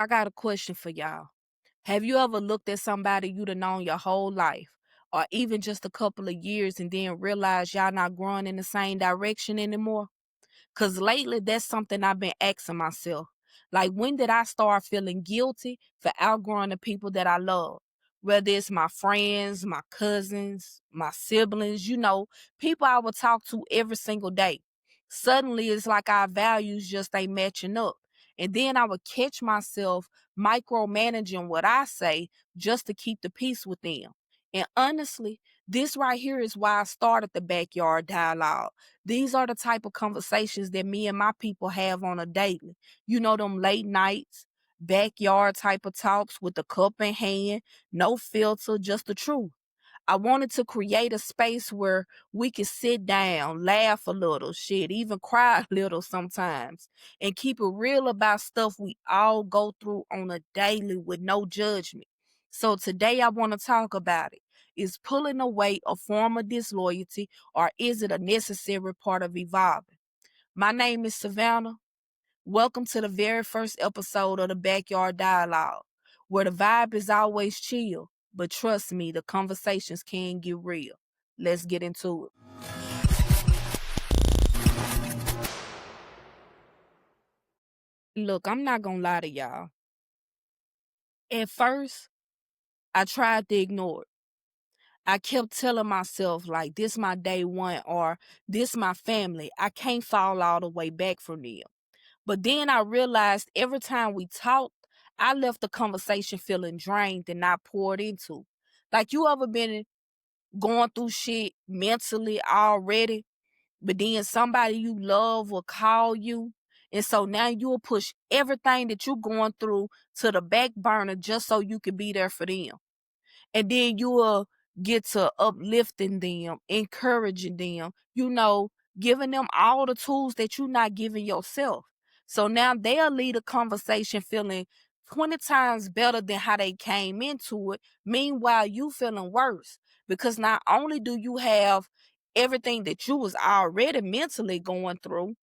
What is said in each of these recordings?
I got a question for y'all. Have you ever looked at somebody you'd have known your whole life, or even just a couple of years, and then realized y'all not growing in the same direction anymore? Because lately, that's something I've been asking myself. Like, when did I start feeling guilty for outgrowing the people that I love? Whether it's my friends, my cousins, my siblings, people I would talk to every single day. Suddenly, it's like our values just ain't matching up. And then I would catch myself micromanaging what I say just to keep the peace with them. And honestly, this right here is why I started the backyard dialogue. These are the type of conversations that me and my people have on a daily. Them late nights, backyard type of talks with a cup in hand, no filter, just the truth. I wanted to create a space where we could sit down, laugh a little, shit, even cry a little sometimes, and keep it real about stuff we all go through on a daily with no judgment. So today I want to talk about it. Is pulling away a form of disloyalty, or is it a necessary part of evolving? My name is Savannah. Welcome to the very first episode of the Backyard Dialogue, where the vibe is always chill, but trust me, the conversations can get real. Let's get into it. Look, I'm not gonna lie to y'all. At first, I tried to ignore it. I kept telling myself, like, this my day one, or this my family. I can't fall all the way back from them. But then I realized every time we talked, I left the conversation feeling drained and not poured into. Like, you ever been going through shit mentally already, but then somebody you love will call you. And so now you'll push everything that you're going through to the back burner just so you can be there for them. And then you will get to uplifting them, encouraging them, giving them all the tools that you're not giving yourself. So now they'll lead a conversation feeling 20 times better than how they came into it. Meanwhile, you feeling worse because not only do you have everything that you was already mentally going through,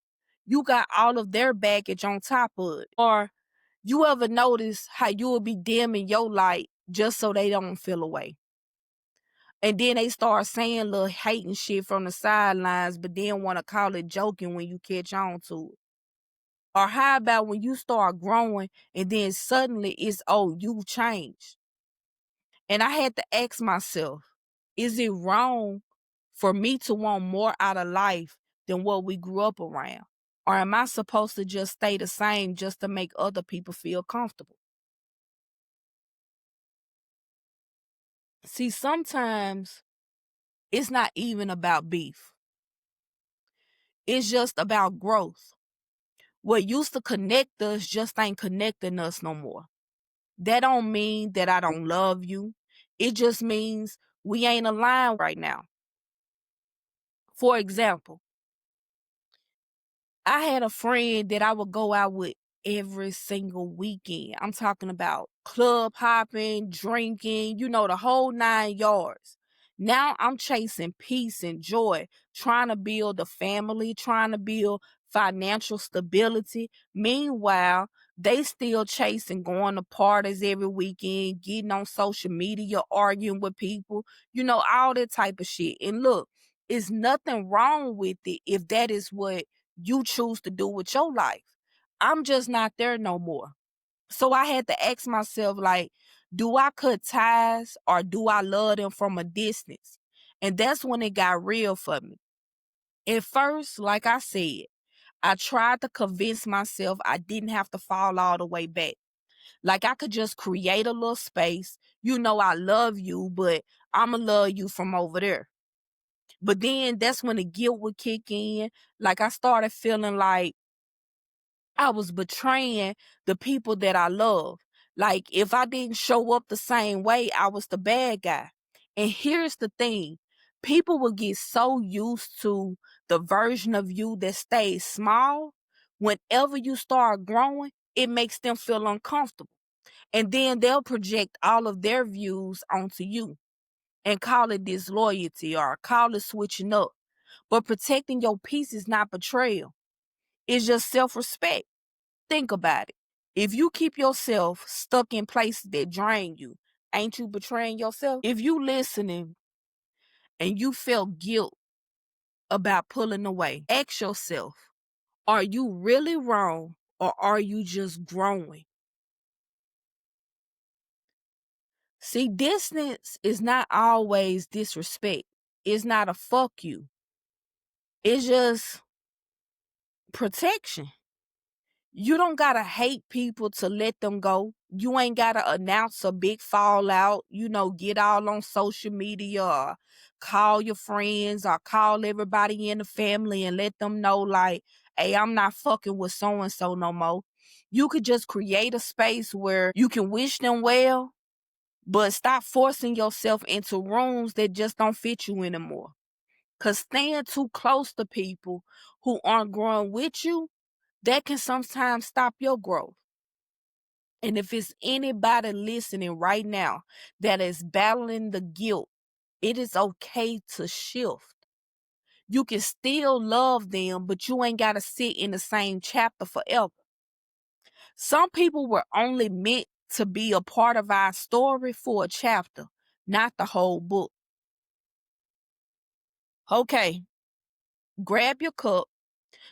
you got all of their baggage on top of it. Or you ever notice how you will be dimming your light just so they don't feel away? And then they start saying little hating shit from the sidelines, but then want to call it joking when you catch on to it. Or how about when you start growing and then suddenly it's, oh, you've changed. And I had to ask myself, is it wrong for me to want more out of life than what we grew up around? Or am I supposed to just stay the same just to make other people feel comfortable? See, sometimes it's not even about beef. It's just about growth. What used to connect us just ain't connecting us no more. That don't mean that I don't love you. It just means we ain't aligned right now. For example, I had a friend that I would go out with every single weekend. I'm talking about club hopping, drinking, the whole 9 yards. Now I'm chasing peace and joy, trying to build a family, trying to build financial stability. Meanwhile, they still chasing going to parties every weekend, getting on social media, arguing with people, all that type of shit. And look, it's nothing wrong with it if that is what you choose to do with your life. I'm just not there no more. So I had to ask myself, like, do I cut ties or do I love them from a distance? And that's when it got real for me. At first, like I said, I tried to convince myself I didn't have to fall all the way back. Like I could just create a little space. I love you, but I'ma love you from over there. But then that's when the guilt would kick in. Like I started feeling like I was betraying the people that I love. Like if I didn't show up the same way, I was the bad guy. And here's the thing. People will get so used to the version of you that stays small. Whenever you start growing, it makes them feel uncomfortable. And then they'll project all of their views onto you and call it disloyalty or call it switching up. But protecting your peace is not betrayal. It's just self-respect. Think about it. If you keep yourself stuck in places that drain you, ain't you betraying yourself? If you listening and you feel guilt about pulling away, ask yourself, are you really wrong or are you just growing? See, distance is not always disrespect. It's not a fuck you. It's just protection. You don't gotta hate people to let them go. You ain't gotta announce a big fallout, get all on social media or call your friends or call everybody in the family and let them know, like, hey, I'm not fucking with so and so no more. You could just create a space where you can wish them well, but stop forcing yourself into rooms that just don't fit you anymore. Because staying too close to people who aren't growing with you, that can sometimes stop your growth. And if it's anybody listening right now that is battling the guilt, it is okay to shift. You can still love them, but you ain't got to sit in the same chapter forever. Some people were only meant to be a part of our story for a chapter, not the whole book. Okay, grab your cup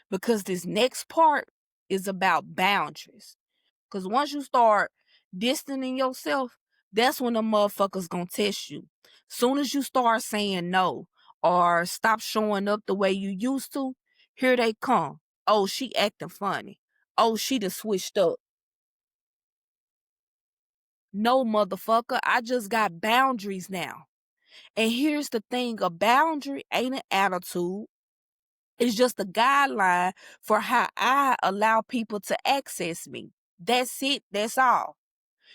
because this next part is about boundaries. Because once you start distancing yourself, that's when the motherfuckers gonna test you. Soon as you start saying no or stop showing up the way you used to, here they come. Oh, she acting funny. Oh, she done switched up. No, motherfucker, I just got boundaries now. And here's the thing, a boundary ain't an attitude. It's just a guideline for how I allow people to access me. That's it. That's all.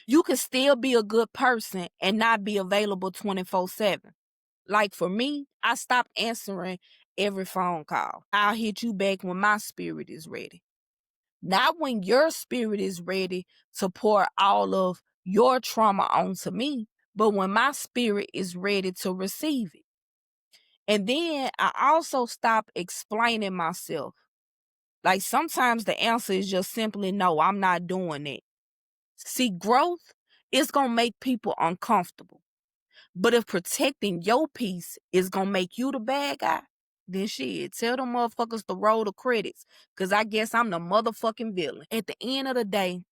You can still be a good person and not be available 24/7. Like for me, I stopped answering every phone call. I'll hit you back when my spirit is ready. Not when your spirit is ready to pour all of your trauma onto me, but when my spirit is ready to receive it. And then I also stopped explaining myself. Like sometimes the answer is just simply no, I'm not doing it. See, growth is going to make people uncomfortable. But if protecting your peace is going to make you the bad guy, then shit, tell them motherfuckers to roll the credits. Because I guess I'm the motherfucking villain. At the end of the day,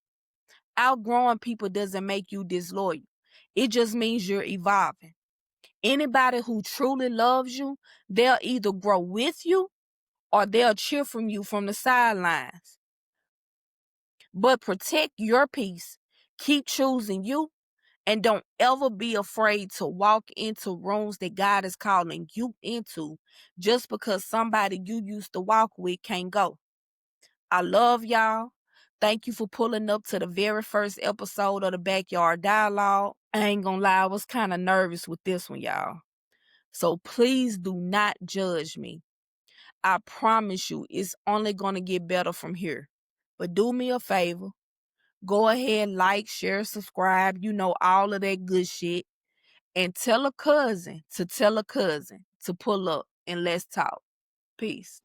outgrowing people doesn't make you disloyal. It just means you're evolving. Anybody who truly loves you, they'll either grow with you or they'll cheer from you from the sidelines. But protect your peace. Keep choosing you. And don't ever be afraid to walk into rooms that God is calling you into just because somebody you used to walk with can't go. I love y'all. Thank you for pulling up to the very first episode of the Backyard Dialogue. I ain't gonna lie, I was kind of nervous with this one, y'all. So please do not judge me. I promise you, it's only gonna get better from here. But do me a favor. Go ahead, like, share, subscribe, all of that good shit. And tell a cousin to pull up and let's talk. Peace.